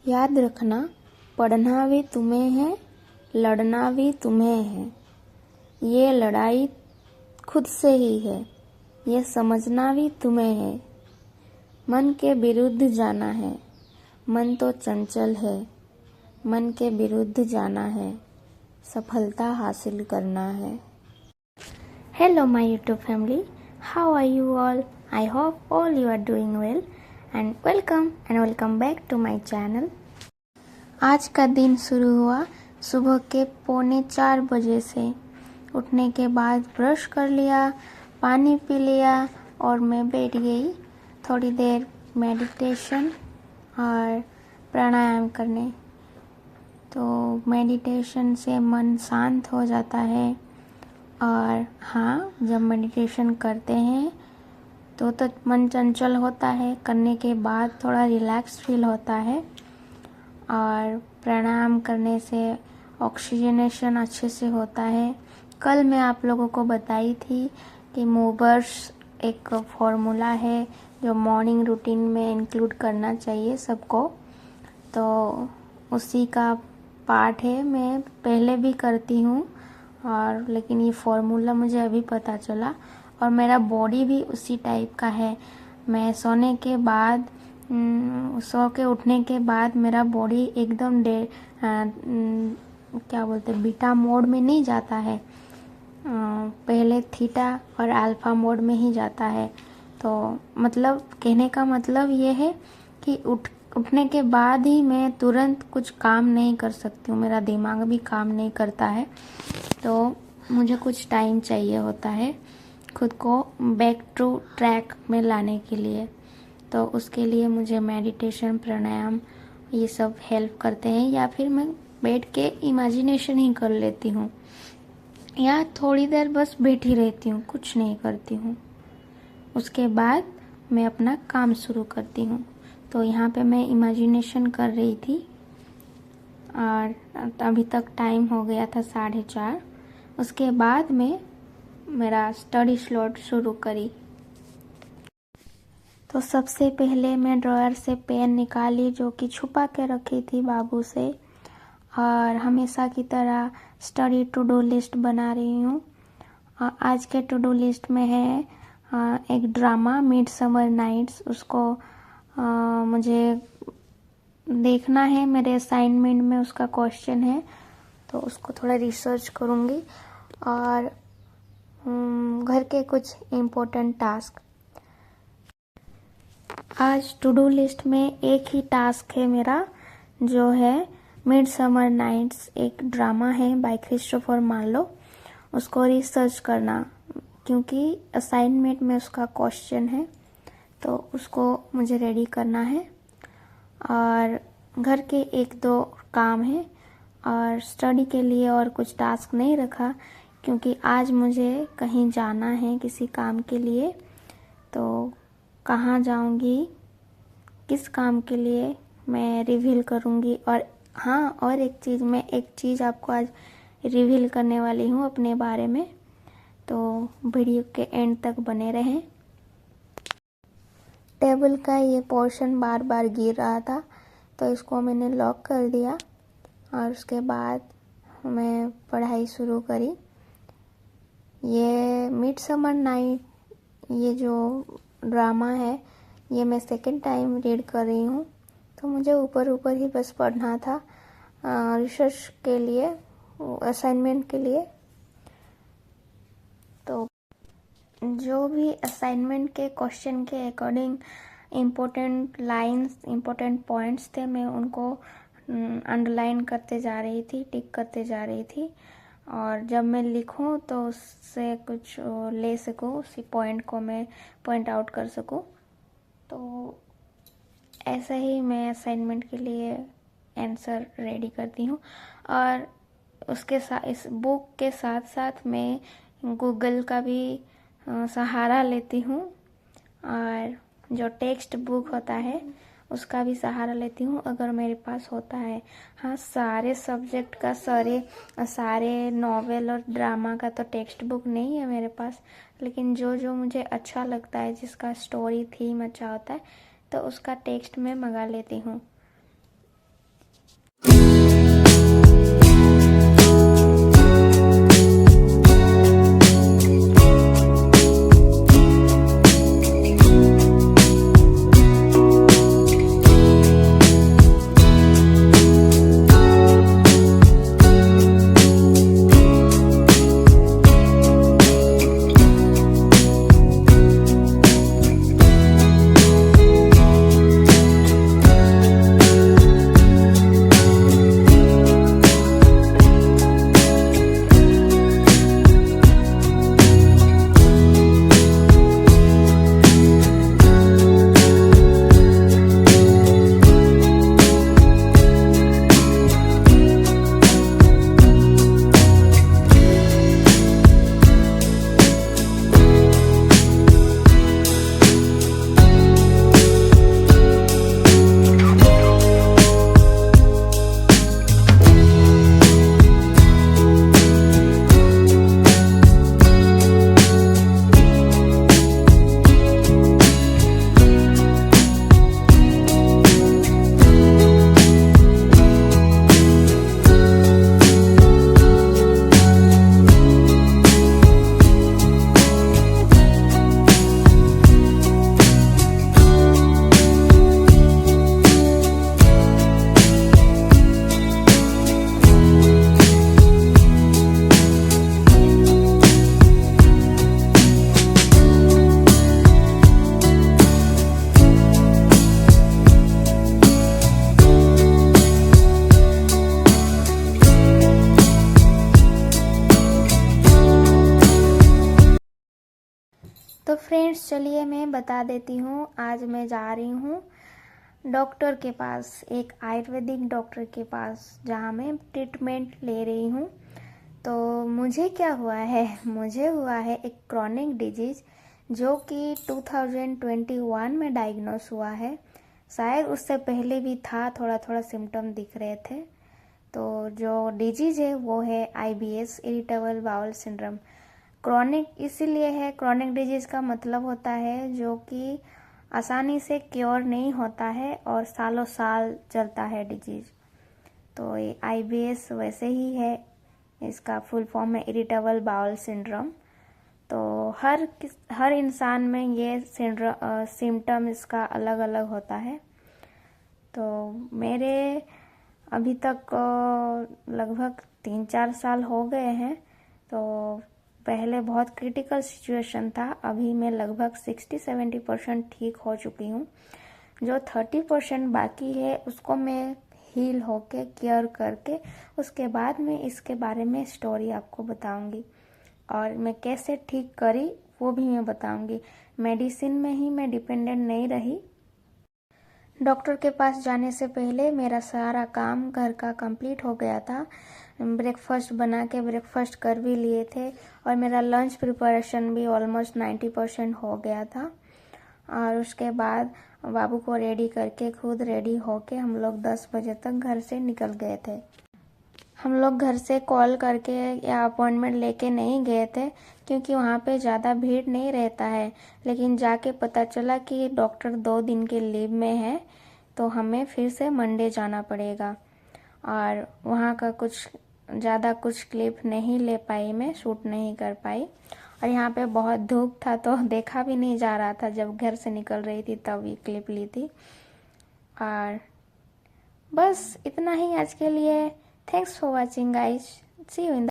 याद रखना, पढ़ना भी तुम्हें है, लड़ना भी तुम्हें है। ये लड़ाई खुद से ही है, ये समझना भी तुम्हें है। मन के विरुद्ध जाना है, मन तो चंचल है। मन के विरुद्ध जाना है, सफलता हासिल करना है। Hello my YouTube family, how are you all? I hope all you are doing well and welcome back to my channel. आज का दिन शुरू हुआ सुबह के 3:45 बजे से। उठने के बाद ब्रश कर लिया, पानी पी लिया और मैं बैठ गई थोड़ी देर मेडिटेशन और प्राणायाम करने। तो मेडिटेशन से मन शांत हो जाता है और हाँ, जब मेडिटेशन करते हैं तो मन चंचल होता है, करने के बाद थोड़ा रिलैक्स फील होता है। और प्राणायाम करने से ऑक्सीजनेशन अच्छे से होता है। कल मैं आप लोगों को बताई थी कि मूवर्स एक फॉर्मूला है जो मॉर्निंग रूटीन में इंक्लूड करना चाहिए सबको, तो उसी का पार्ट है। मैं पहले भी करती हूँ और लेकिन ये फॉर्मूला मुझे अभी पता चला और मेरा बॉडी भी उसी टाइप का है। मैं सोने के बाद सो के उठने के बाद मेरा बॉडी एकदम क्या बोलते हैं, बीटा मोड में नहीं जाता है, पहले थीटा और अल्फा मोड में ही जाता है। तो मतलब कहने का मतलब ये है कि उठने के बाद ही मैं तुरंत कुछ काम नहीं कर सकती हूँ, मेरा दिमाग भी काम नहीं करता है। तो मुझे कुछ टाइम चाहिए होता है खुद को बैक टू ट्रैक में लाने के लिए। तो उसके लिए मुझे मेडिटेशन, प्राणायाम ये सब हेल्प करते हैं, या फिर मैं बैठ के इमेजिनेशन ही कर लेती हूँ, या थोड़ी देर बस बैठी रहती हूँ, कुछ नहीं करती हूँ। उसके बाद मैं अपना काम शुरू करती हूँ। तो यहाँ पे मैं इमेजिनेशन कर रही थी और अभी तक टाइम हो गया था 4:30। उसके बाद मैं मेरा स्टडी स्लॉट शुरू करी। तो सबसे पहले मैं ड्रॉयर से पेन निकाली जो कि छुपा के रखी थी बाबू से, और हमेशा की तरह स्टडी टू डू लिस्ट बना रही हूँ। आज के टू डू लिस्ट में है एक ड्रामा मिडसमर नाइट्स, उसको मुझे देखना है। मेरे असाइनमेंट में उसका क्वेश्चन है, तो उसको थोड़ा रिसर्च करूँगी। और घर के कुछ इम्पोर्टेंट टास्क। आज टू डू लिस्ट में एक ही टास्क है मेरा, जो है मिडसमर नाइट्स, एक ड्रामा है बाय क्रिस्टोफर मार्लो, उसको रिसर्च करना, क्योंकि असाइनमेंट में उसका क्वेश्चन है, तो उसको मुझे रेडी करना है। और घर के 1-2 काम है, और स्टडी के लिए और कुछ टास्क नहीं रखा, क्योंकि आज मुझे कहीं जाना है किसी काम के लिए। तो कहाँ जाऊंगी, किस काम के लिए, मैं रिवील करूंगी। और हाँ, और एक चीज़ आपको आज रिवील करने वाली हूँ अपने बारे में, तो वीडियो के एंड तक बने रहें। टेबल का ये पोर्शन बार बार गिर रहा था, तो इसको मैंने लॉक कर दिया और उसके बाद मैं पढ़ाई शुरू करी। ये मिडसमर नाइट, ये जो ड्रामा है, ये मैं सेकंड टाइम रीड कर रही हूँ। तो मुझे ऊपर ऊपर ही बस पढ़ना था रिसर्च के लिए, असाइनमेंट के लिए। तो जो भी असाइनमेंट के क्वेश्चन के according important lines, important points थे, मैं उनको अंडरलाइन करते जा रही थी, टिक करते जा रही थी। और जब मैं लिखूं तो उससे कुछ ले सकूं, उसी पॉइंट को मैं पॉइंट आउट कर सकूं। तो ऐसा ही मैं असाइनमेंट के लिए आंसर रेडी करती हूँ। और उसके साथ, इस बुक के साथ साथ मैं गूगल का भी सहारा लेती हूँ, और जो टेक्स्ट बुक होता है उसका भी सहारा लेती हूँ अगर मेरे पास होता है। हाँ, सारे सब्जेक्ट का, सारे नॉवेल और ड्रामा का तो टेक्स्ट बुक नहीं है मेरे पास, लेकिन जो जो मुझे अच्छा लगता है, जिसका स्टोरी थीम अच्छा होता है, तो उसका टेक्स्ट मैं मंगा लेती हूँ। फ्रेंड्स, चलिए मैं बता देती हूँ। आज मैं जा रही हूँ डॉक्टर के पास, एक आयुर्वेदिक डॉक्टर के पास, जहाँ मैं ट्रीटमेंट ले रही हूँ। तो मुझे क्या हुआ है, मुझे हुआ है एक क्रॉनिक डिजीज़, जो कि 2021 में डायग्नोस हुआ है। शायद उससे पहले भी था, थोड़ा थोड़ा सिम्टम दिख रहे थे। तो जो डिजीज़ है वो है IBS, irritable bowel syndrome. Chronic इसीलिए है, क्रॉनिक डिजीज़ का मतलब होता है जो कि आसानी से क्योर नहीं होता है और सालों साल चलता है डिजीज़। तो ये IBS वैसे ही है, इसका फुल फॉर्म है इरिटेबल बाउल सिंड्रोम। तो हर इंसान में ये सिम्टम इसका अलग अलग होता है। तो मेरे अभी तक लगभग 3-4 साल हो गए हैं। तो पहले बहुत क्रिटिकल सिचुएशन था, अभी मैं लगभग 60-70% ठीक हो चुकी हूँ। जो 30% बाकी है उसको मैं हील होके केयर करके उसके बाद में इसके बारे में स्टोरी आपको बताऊंगी, और मैं कैसे ठीक करी वो भी मैं बताऊंगी। मेडिसिन में ही मैं डिपेंडेंट नहीं रही। डॉक्टर के पास जाने से पहले मेरा सारा काम घर का कंप्लीट हो गया था। ब्रेकफास्ट बना के ब्रेकफास्ट कर भी लिए थे, और मेरा लंच प्रिपरेशन भी ऑलमोस्ट 90% हो गया था। और उसके बाद बाबू को रेडी करके खुद रेडी होके हम लोग 10 बजे तक घर से निकल गए थे। हम लोग घर से कॉल करके या अपॉइंटमेंट लेके नहीं गए थे, क्योंकि वहाँ पे ज़्यादा भीड़ नहीं रहता है। लेकिन जाके पता चला कि डॉक्टर 2 दिन के लीव में है, तो हमें फिर से मंडे जाना पड़ेगा। और वहाँ का ज़्यादा कुछ क्लिप नहीं ले पाई, मैं शूट नहीं कर पाई। और यहाँ पे बहुत धूप था तो देखा भी नहीं जा रहा था, जब घर से निकल रही थी तब ये क्लिप ली थी। और बस इतना ही आज के लिए। Thanks for watching guys, see you in